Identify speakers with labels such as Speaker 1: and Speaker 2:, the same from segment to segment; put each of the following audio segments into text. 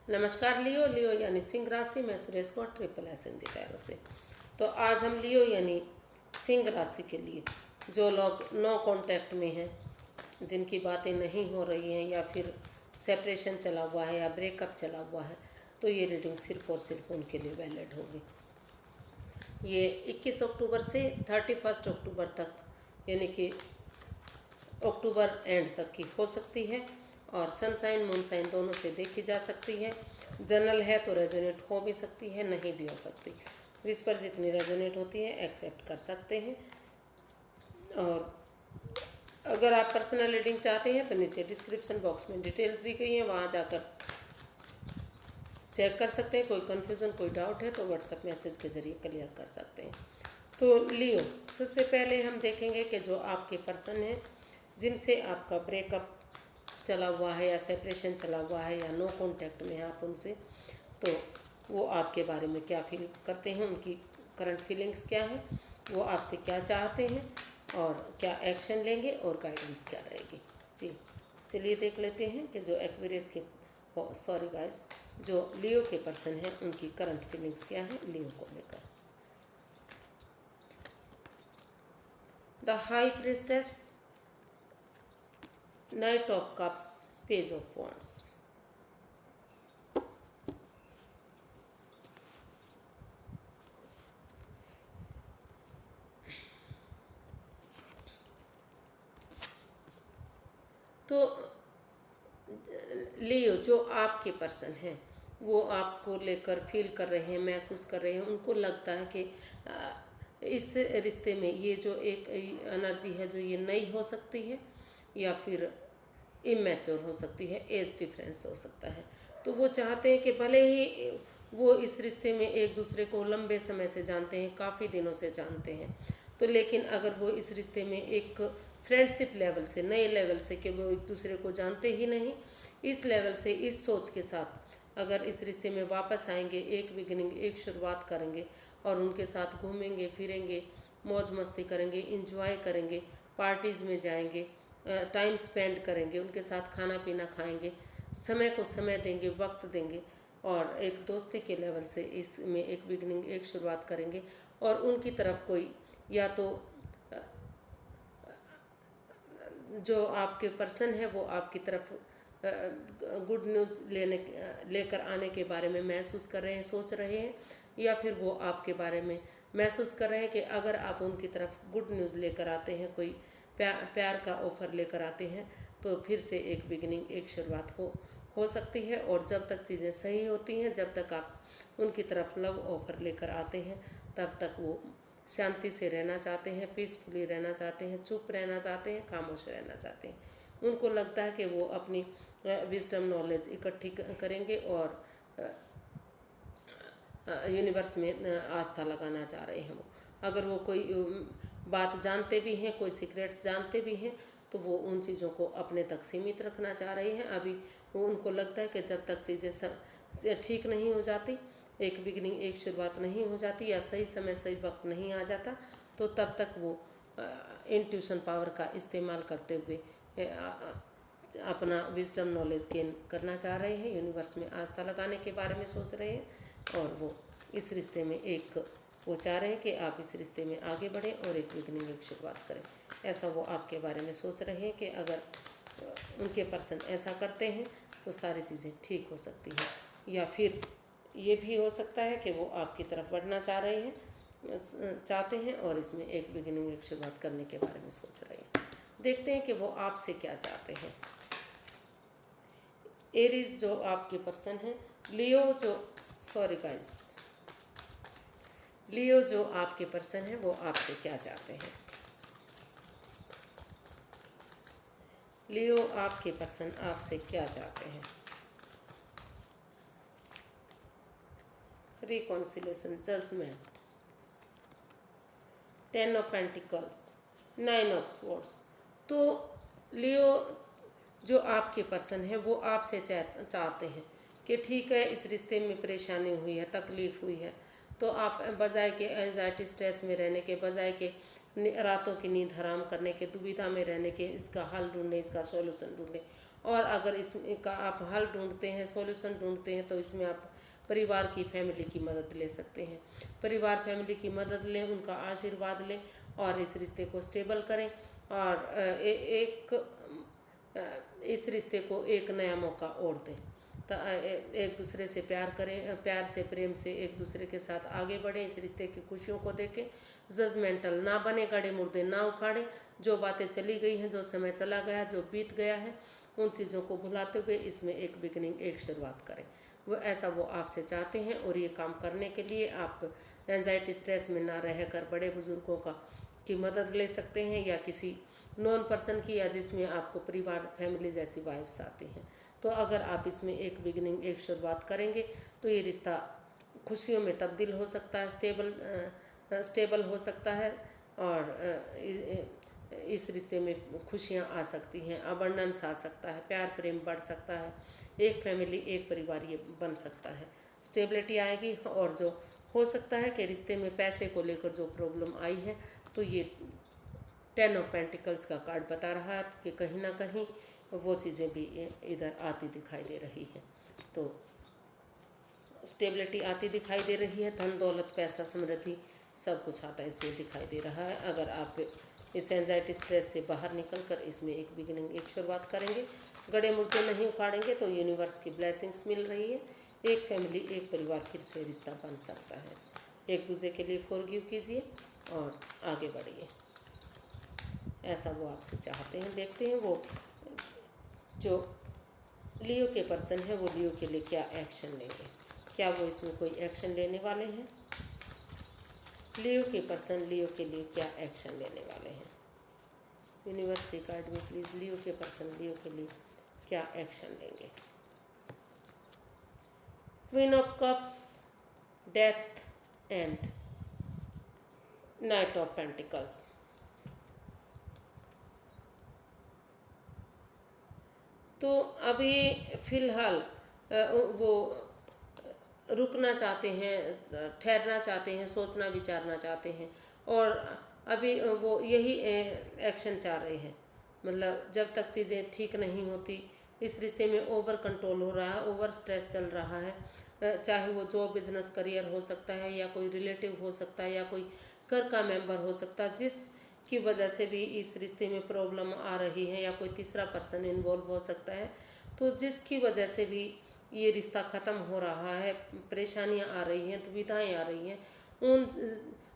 Speaker 1: नमस्कार लियो लियो यानी सिंह राशि में सुरेश को ट्रिपल एस हिंदी पैरों से। तो आज हम लियो यानी सिंह राशि के लिए जो लोग नो कांटेक्ट में हैं, जिनकी बातें नहीं हो रही हैं या फिर सेपरेशन चला हुआ है या ब्रेकअप चला हुआ है, तो ये रीडिंग सिर्फ और सिर्फ उनके लिए वैलिड होगी। ये 21 अक्टूबर से 31 अक्टूबर तक यानी कि अक्टूबर एंड तक की हो सकती है और सनसाइन मूनसाइन दोनों से देखी जा सकती है। जनरल है तो रेजोनेट हो भी सकती है, नहीं भी हो सकती। जिस पर जितनी रेजोनेट होती है एक्सेप्ट कर सकते हैं। और अगर आप पर्सनल रीडिंग चाहते हैं तो नीचे डिस्क्रिप्शन बॉक्स में डिटेल्स दी गई हैं, वहाँ जाकर चेक कर सकते हैं। कोई कन्फ्यूज़न कोई डाउट है तो व्हाट्सएप मैसेज के ज़रिए क्लियर कर सकते हैं। तो लियो, सबसे पहले हम देखेंगे कि जो आपके पर्सन हैं जिनसे आपका ब्रेकअप चला हुआ है या सेपरेशन चला हुआ है या नो कांटेक्ट में है आप उनसे, तो वो आपके बारे में क्या फील करते हैं, उनकी करंट फीलिंग्स क्या है, वो आपसे क्या चाहते हैं और क्या एक्शन लेंगे और गाइडेंस क्या रहेगी। जी चलिए देख लेते हैं कि जो एक्वेरियस के सॉरी गाइस जो लियो के पर्सन हैं उनकी करंट फीलिंग्स क्या है लियो को लेकर। The high priestess, night of cups, page of wands. तो लियो जो आपके पर्सन हैं वो आपको लेकर फील कर रहे हैं, महसूस कर रहे हैं। उनको लगता है कि इस रिश्ते में ये जो एक एनर्जी है जो ये नई हो सकती है या फिर इमेच्योर हो सकती है, एज डिफरेंस हो सकता है। तो वो चाहते हैं कि भले ही वो इस रिश्ते में एक दूसरे को लंबे समय से जानते हैं, काफ़ी दिनों से जानते हैं, तो लेकिन अगर वो इस रिश्ते में एक फ्रेंडशिप लेवल से, नए लेवल से कि वो एक दूसरे को जानते ही नहीं, इस लेवल से, इस सोच के साथ अगर इस रिश्ते में वापस आएंगे, एक बिगिनिंग, एक शुरुआत करेंगे और उनके साथ घूमेंगे फिरेंगे, मौज मस्ती करेंगे, इंजॉय करेंगे, पार्टीज़ में जाएंगे, टाइम स्पेंड करेंगे, उनके साथ खाना पीना खाएंगे, समय को समय देंगे, वक्त देंगे और एक दोस्ती के लेवल से इसमें एक बिगनिंग, एक शुरुआत करेंगे। और उनकी तरफ कोई या तो जो आपके पर्सन है वो आपकी तरफ गुड न्यूज़ लेकर आने के बारे में महसूस कर रहे हैं, सोच रहे हैं, या फिर वो आपके बारे में महसूस कर रहे हैं कि अगर आप उनकी तरफ गुड न्यूज़ लेकर आते हैं, कोई प्यार का ऑफ़र लेकर आते हैं, तो फिर से एक बिगिनिंग, एक शुरुआत हो सकती है। और जब तक चीज़ें सही होती हैं, जब तक आप उनकी तरफ लव ऑफ़र लेकर आते हैं, तब तक वो शांति से रहना चाहते हैं, पीसफुली रहना चाहते हैं, चुप रहना चाहते हैं, खामोश रहना चाहते हैं। उनको लगता है कि वो अपनी विजडम नॉलेज इकट्ठी करेंगे और यूनिवर्स में आस्था लगाना चाह रहे हैं। वो अगर वो कोई बात जानते भी हैं, कोई सीक्रेट्स जानते भी हैं, तो वो उन चीज़ों को अपने तक सीमित रखना चाह रहे हैं। अभी वो उनको लगता है कि जब तक चीज़ें ठीक नहीं हो जाती, एक बिगिनिंग, एक शुरुआत नहीं हो जाती या सही समय सही वक्त नहीं आ जाता, तो तब तक वो इंट्यूशन पावर का इस्तेमाल करते हुए अपना विजडम नॉलेज गेन करना चाह रहे हैं, यूनिवर्स में आस्था लगाने के बारे में सोच रहे हैं। और वो इस रिश्ते में वो चाह रहे हैं कि आप इस रिश्ते में आगे बढ़ें और एक बिगनिंग, एक शुरुआत करें। ऐसा वो आपके बारे में सोच रहे हैं कि अगर उनके पर्सन ऐसा करते हैं तो सारी चीज़ें ठीक हो सकती हैं। या फिर ये भी हो सकता है कि वो आपकी तरफ बढ़ना चाहते हैं और इसमें एक बिगिनिंग, एक शुरुआत करने के बारे में सोच रहे हैं। देखते हैं कि वो आपसे क्या चाहते हैं। एरीज जो आपके पर्सन हैं, लियो जो आपके पर्सन हैं वो आपसे क्या चाहते हैं। लियो आपके पर्सन आपसे क्या चाहते हैं। Reconciliation, judgment, 10 of pentacles, 9 of swords. तो लियो जो आपके पर्सन है वो आपसे चाहते हैं कि ठीक है, इस रिश्ते में परेशानी हुई है, तकलीफ़ हुई है, तो आप बजाय के एंजाइटी स्ट्रेस में रहने के, बजाय के रातों की नींद हराम करने के, दुविधा में रहने के, इसका हल ढूंढने, इसका सॉल्यूशन ढूंढने, और अगर इसका आप हल ढूंढते हैं, सॉल्यूशन ढूंढते हैं, तो इसमें आप परिवार की, फैमिली की मदद ले सकते हैं। परिवार फैमिली की मदद लें, उनका आशीर्वाद लें और इस रिश्ते को स्टेबल करें और इस रिश्ते को एक नया मौका और दें। तो एक दूसरे से प्यार करें, प्यार से, प्रेम से एक दूसरे के साथ आगे बढ़ें, इस रिश्ते की खुशियों को देखें, जजमेंटल ना बने, गड़े मुर्दे ना उखाड़ें। जो बातें चली गई हैं, जो समय चला गया, जो बीत गया है, उन चीज़ों को भुलाते हुए इसमें एक बिगिनिंग, एक शुरुआत करें। वो आपसे चाहते हैं और ये काम करने के लिए आप एंजाइटी, स्ट्रेस में ना रहकर बड़े बुजुर्गों की मदद ले सकते हैं या किसी नॉन पर्सन की, या जिसमें आपको परिवार, फैमिली जैसी वाइब्स आती हैं। तो अगर आप इसमें एक बिगिनिंग, एक शुरुआत करेंगे तो ये रिश्ता खुशियों में तब्दील हो सकता है, स्टेबल हो सकता है और इस रिश्ते में खुशियाँ आ सकती हैं, अबंडेंस आ सकता है, प्यार प्रेम बढ़ सकता है, एक फैमिली, एक परिवार ये बन सकता है, स्टेबिलिटी आएगी। और जो हो सकता है कि रिश्ते में पैसे को लेकर जो प्रॉब्लम आई है, तो ये 10 ऑफ पेंटिकल्स का कार्ड बता रहा है कि कहीं ना कहीं वो चीज़ें भी इधर आती दिखाई दे रही है। तो स्टेबिलिटी आती दिखाई दे रही है, धन दौलत, पैसा, समृद्धि सब कुछ आता है इसमें दिखाई दे रहा है। अगर आप इस एंजाइटी, स्ट्रेस से बाहर निकल कर इसमें एक बिगिनिंग, एक शुरुआत करेंगे, गड़े मुर्दे नहीं उखाड़ेंगे, तो यूनिवर्स की ब्लेसिंग्स मिल रही है। एक फैमिली, एक परिवार फिर से रिश्ता बन सकता है। एक दूसरे के लिए फॉरगिव कीजिए और आगे बढ़िए, ऐसा वो आपसे चाहते हैं। देखते हैं वो जो लियो के पर्सन है, वो लियो के लिए क्या एक्शन लेंगे, क्या वो इसमें कोई एक्शन लेने वाले हैं। लियो के पर्सन लियो के लिए क्या एक्शन लेने वाले हैं। यूनिवर्स से गाइड में प्लीज़, लियो के पर्सन लियो के लिए क्या एक्शन लेंगे। Queen of cups, death and night of pentacles. तो अभी फ़िलहाल वो रुकना चाहते हैं, ठहरना चाहते हैं, सोचना विचारना चाहते हैं और अभी वो यही एक्शन चाह रहे हैं। मतलब जब तक चीज़ें ठीक नहीं होती, इस रिश्ते में ओवर कंट्रोल हो रहा है, ओवर स्ट्रेस चल रहा है, चाहे वो जॉब, बिजनेस, करियर हो सकता है या कोई रिलेटिव हो सकता है या कोई घर का मेंबर हो सकता है, जिसकी वजह से भी इस रिश्ते में प्रॉब्लम आ रही है, या कोई तीसरा पर्सन इन्वॉल्व हो सकता है। तो जिसकी वजह से भी ये रिश्ता ख़त्म हो रहा है, परेशानियां आ रही हैं, दुविधाएं आ रही हैं, उन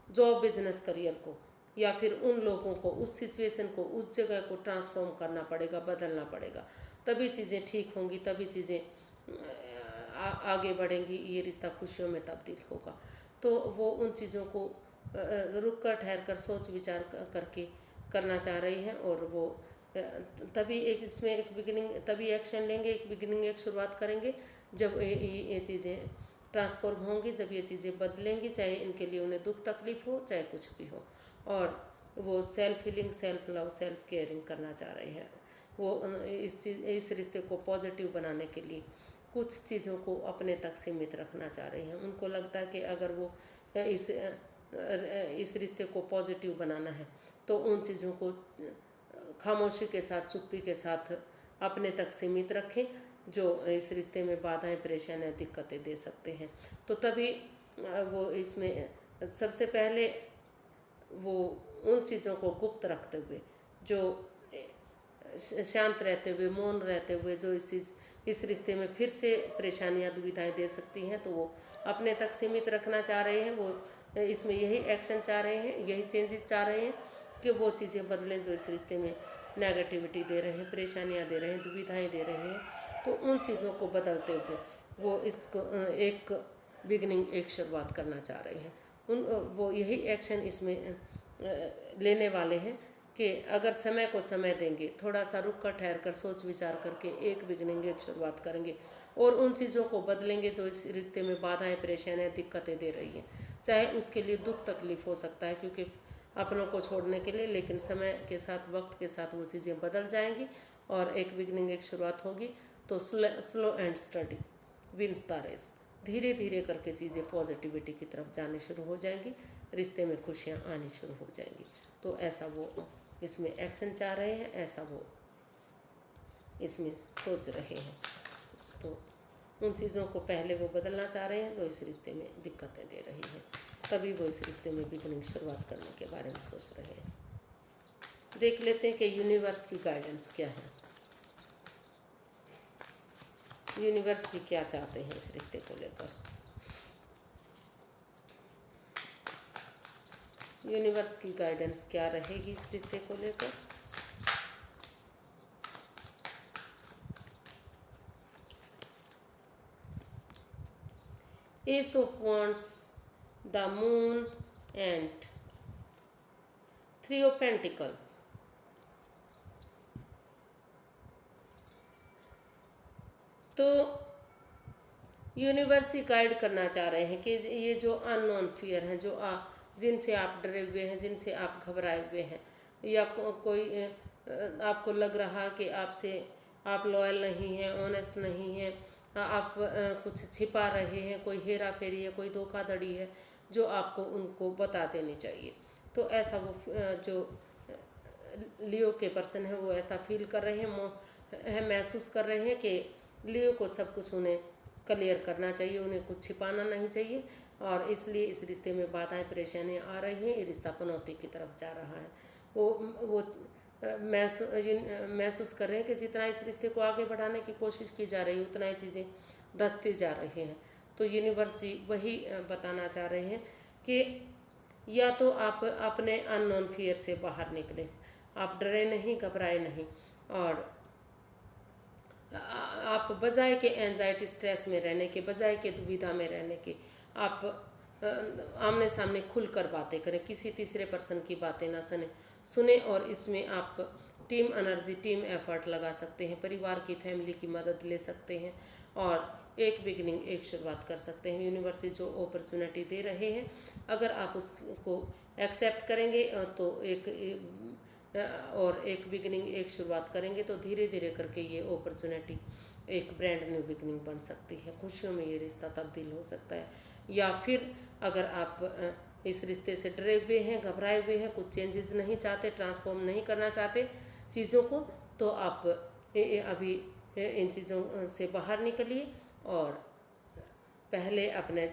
Speaker 1: जॉब, बिजनेस, करियर को या फिर उन लोगों को, उस सिचुएशन को, उस जगह को ट्रांसफॉर्म करना पड़ेगा, बदलना पड़ेगा, तभी चीज़ें ठीक होंगी, तभी चीज़ें आगे बढ़ेंगी, ये रिश्ता खुशियों में तब्दील होगा। तो वो उन चीज़ों को रुक कर, ठहर कर, सोच विचार करके करना चाह रही हैं और वो तभी एक इसमें एक बिगिनिंग, तभी एक्शन लेंगे, एक बिगिनिंग, एक शुरुआत करेंगे जब ये चीज़ें ट्रांसफॉर्म होंगी, जब ये चीज़ें बदलेंगी, चाहे इनके लिए उन्हें दुख तकलीफ हो, चाहे कुछ भी हो। और वो self healing, self love, self caring करना चाह रहे हैं। वो इस रिश्ते को पॉजिटिव बनाने के लिए कुछ चीज़ों को अपने तक सीमित रखना चाह रहे हैं। उनको लगता है कि अगर वो इस रिश्ते को पॉजिटिव बनाना है तो उन चीज़ों को खामोशी के साथ, चुप्पी के साथ अपने तक सीमित रखें जो इस रिश्ते में बाधाएं, परेशानियां, दिक्कतें दे सकते हैं। तो तभी वो इसमें सबसे पहले वो उन चीज़ों को गुप्त रखते हुए, जो शांत रहते हुए, मौन रहते हुए, जो इस रिश्ते में फिर से परेशानियां, दुविधाएं दे सकती हैं, तो वो अपने तक सीमित रखना चाह रहे हैं। वो इसमें यही एक्शन चाह रहे हैं, यही चेंजेस चाह रहे हैं कि वो चीज़ें बदलें जो इस रिश्ते में नेगेटिविटी दे रहे हैं, परेशानियां दे रहे हैं, दुविधाएं दे रहे हैं। तो उन चीज़ों को बदलते हुए वो इसको एक बिगनिंग, एक शुरुआत करना चाह रहे हैं। वो यही एक्शन इसमें लेने वाले हैं कि अगर समय को समय देंगे, थोड़ा सा रुक कर, ठहर कर, सोच विचार करके एक बिगनिंग, एक शुरुआत करेंगे और उन चीज़ों को बदलेंगे जो इस रिश्ते में बाधाएं, परेशानियां, दिक्कतें दे रही हैं। चाहे उसके लिए दुख तकलीफ हो सकता है, क्योंकि अपनों को छोड़ने के लिए, लेकिन समय के साथ, वक्त के साथ वो चीज़ें बदल जाएंगी और एक बिगनिंग, एक शुरुआत होगी। तो slow and steady wins the race. धीरे धीरे करके चीज़ें पॉजिटिविटी की तरफ जाने शुरू हो जाएंगी, रिश्ते में खुशियाँ आनी शुरू हो जाएंगी। तो ऐसा वो इसमें एक्शन चाह रहे हैं, ऐसा वो इसमें सोच रहे हैं। तो उन चीज़ों को पहले वो बदलना चाह रहे हैं जो इस रिश्ते में दिक्कतें दे रही हैं, तभी वो इस रिश्ते में बिगनिंग शुरुआत करने के बारे में सोच रहे हैं। देख लेते हैं कि यूनिवर्स की गाइडेंस क्या है, यूनिवर्स जी क्या चाहते हैं इस रिश्ते को लेकर। यूनिवर्स की गाइडेंस क्या रहेगी इस रिश्ते को लेकर। S of wands, the moon and 3 of pentacles. तो यूनिवर्स ही गाइड करना चाह रहे हैं कि ये जो अननोन फियर हैं, जो जिनसे आप डरे हुए हैं, जिनसे आप घबराए हुए हैं, या कोई आपको लग रहा कि आपसे आप लॉयल नहीं हैं, ऑनेस्ट नहीं हैं, आप कुछ छिपा रहे हैं, कोई हेरा फेरी है, कोई धोखाधड़ी है जो आपको उनको बता देनी चाहिए। तो ऐसा वो जो लियो के पर्सन है वो ऐसा फील कर रहे हैं, महसूस कर रहे हैं कि लियो को सब कुछ उन्हें क्लियर करना चाहिए, उन्हें कुछ छिपाना नहीं चाहिए, और इसलिए इस रिश्ते में बाधाएं परेशानियां आ रही हैं, ये रिश्ता पनौती की तरफ जा रहा है। वो महसूस कर रहे हैं कि जितना इस रिश्ते को आगे बढ़ाने की कोशिश की जा रही है उतना ही चीज़ें दसती जा रही हैं। तो यूनिवर्स जी वही बताना चाह रहे हैं कि या तो आप अपने अननोन फियर से बाहर निकलें, आप डरे नहीं, घबराए नहीं, और आप बजाय के एंजाइटी स्ट्रेस में रहने के, बजाय के दुविधा में रहने के, आप आमने सामने खुलकर बातें करें, किसी तीसरे पर्सन की बातें ना सुने और इसमें आप टीम एनर्जी, टीम एफर्ट लगा सकते हैं, परिवार की, फैमिली की मदद ले सकते हैं और एक बिगनिंग, एक शुरुआत कर सकते हैं। यूनिवर्स जो अपॉर्चुनिटी दे रहे हैं, अगर आप उसको एक्सेप्ट करेंगे तो एक बिगनिंग, एक शुरुआत करेंगे तो धीरे धीरे करके ये अपॉर्चुनिटी एक ब्रांड न्यू बिगनिंग बन सकती है। खुशियों में ये रिश्ता तब्दील हो सकता है। या फिर अगर आप इस रिश्ते से डरे हुए हैं, घबराए हुए हैं, कुछ चेंजेस नहीं चाहते, ट्रांसफॉर्म नहीं करना चाहते चीज़ों को, तो आप अभी इन चीज़ों से बाहर निकलिए और पहले अपने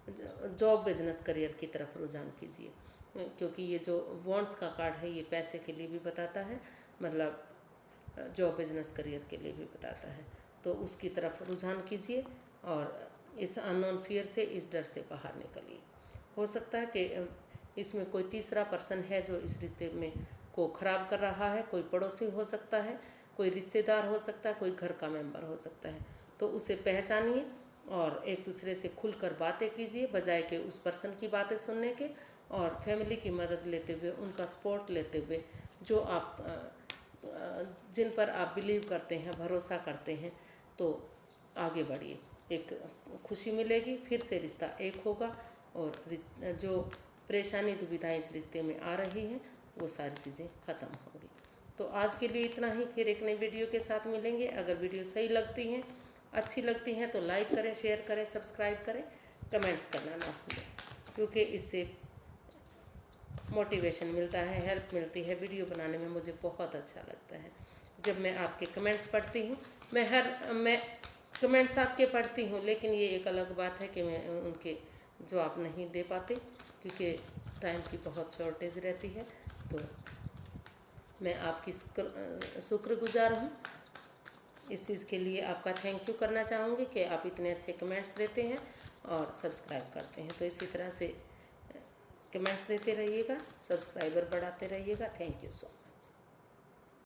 Speaker 1: जॉब, बिजनेस, करियर की तरफ रुझान कीजिए, क्योंकि ये जो वॉन्ट्स का कार्ड है ये पैसे के लिए भी बताता है, मतलब जॉब, बिजनेस, करियर के लिए भी बताता है। तो उसकी तरफ रुझान कीजिए और इस अननोन फियर से, इस डर से बाहर निकलिए। हो सकता है कि इसमें कोई तीसरा पर्सन है जो इस रिश्ते में को ख़राब कर रहा है, कोई पड़ोसी हो सकता है, कोई रिश्तेदार हो सकता है, कोई घर का मेंबर हो सकता है। तो उसे पहचानिए और एक दूसरे से खुलकर बातें कीजिए, बजाय के उस पर्सन की बातें सुनने के, और फैमिली की मदद लेते हुए, उनका सपोर्ट लेते हुए, जो आप जिन पर आप बिलीव करते हैं, भरोसा करते हैं, तो आगे बढ़िए। एक खुशी मिलेगी, फिर से रिश्ता एक होगा और जो परेशानी, दुविधाएं इस रिश्ते में आ रही हैं वो सारी चीज़ें ख़त्म होंगी। तो आज के लिए इतना ही, फिर एक नई वीडियो के साथ मिलेंगे। अगर वीडियो सही लगती हैं, अच्छी लगती हैं तो लाइक करें, शेयर करें, सब्सक्राइब करें, कमेंट्स करना ना भूलें, क्योंकि इससे मोटिवेशन मिलता है, हेल्प मिलती है। वीडियो बनाने में मुझे बहुत अच्छा लगता है जब मैं आपके कमेंट्स पढ़ती हूँ। मैं कमेंट्स आपके पढ़ती हूँ, लेकिन ये एक अलग बात है कि मैं उनके जवाब नहीं दे पाती, क्योंकि टाइम की बहुत शॉर्टेज रहती है। तो मैं आपकी शुक्रगुजार हूँ। इस चीज़ के लिए आपका थैंक यू करना चाहूँगी कि आप इतने अच्छे कमेंट्स देते हैं और सब्सक्राइब करते हैं। तो इसी तरह से कमेंट्स देते रहिएगा, सब्सक्राइबर बढ़ाते रहिएगा। Thank you so much.